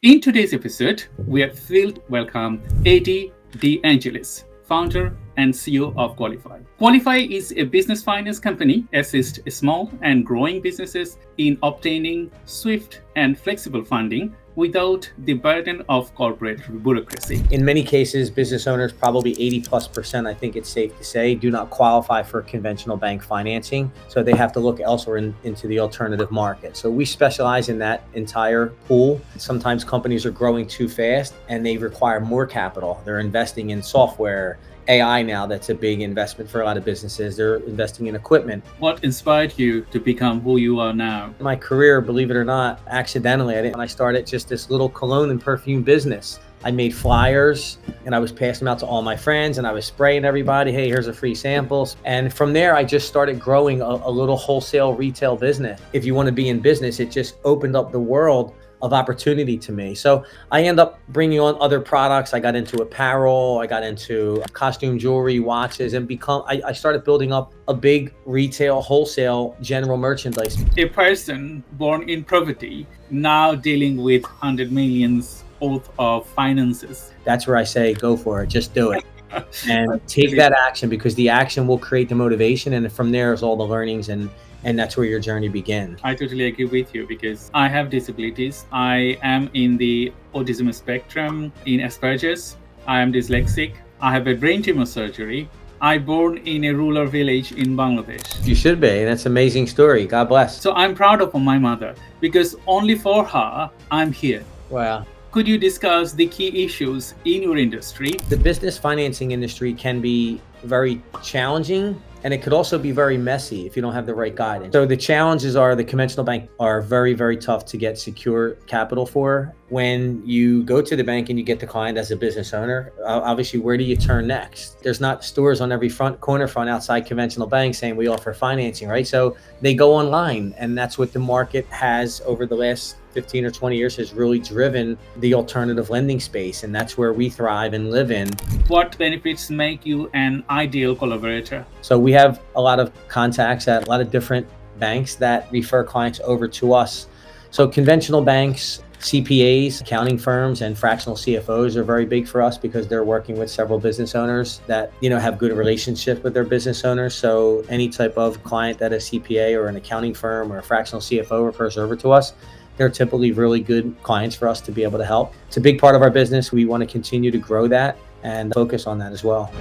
In today's episode, we are thrilled to welcome Eddie De Angelis, founder and CEO of Qualify. Qualify is a business finance company assists small and growing businesses in obtaining swift and flexible funding without the burden of corporate bureaucracy. In many cases, business owners, probably 80+%, I think it's safe to say, do not qualify for conventional bank financing. So they have to look elsewhere into the alternative market. So we specialize in that entire pool. Sometimes companies are growing too fast and they require more capital. They're investing in software, AI now, that's a big investment for a lot of businesses. They're investing in equipment. What inspired you to become who you are now? My career, believe it or not, accidentally, I started just this little cologne and perfume business. I made flyers and I was passing them out to all my friends and I was spraying everybody, hey, here's a free sample. And from there, I just started growing a little wholesale retail business. If you want to be in business, it just opened up the world of opportunity to me. So I end up bringing on other products. I got into apparel, I got into costume jewelry, watches, and I started building up a big retail, wholesale, general merchandise. A person born in poverty, now dealing with 100 millions worth of finances. That's where I say, go for it, just do it. And take that action, because the action will create the motivation. And from there is all the learnings, and that's where your journey begins. I totally agree with you because I have disabilities. I am in the autism spectrum in Asperger's. I am dyslexic. I have a brain tumor surgery. I born in a rural village in Bangladesh. You should be. That's an amazing story. God bless. So I'm proud of my mother because only for her, I'm here. Wow. Could you discuss the key issues in your industry? The business financing industry can be very challenging, and it could also be very messy if you don't have the right guidance. So the challenges are the conventional bank are very, very tough to get secure capital for. When you go to the bank and you get the client as a business owner, obviously, where do you turn next? There's not stores on every corner front outside conventional banks saying we offer financing, right? So they go online, and that's what the market has over the last 15 or 20 years has really driven the alternative lending space. And that's where we thrive and live in. What benefits make you an ideal collaborator? So we have a lot of contacts at a lot of different banks that refer clients over to us. So conventional banks, CPAs, accounting firms, and fractional CFOs are very big for us because they're working with several business owners that, have good relationship with their business owners. So any type of client that a CPA or an accounting firm or a fractional CFO refers over to us, they're typically really good clients for us to be able to help. It's a big part of our business. We want to continue to grow that and focus on that as well.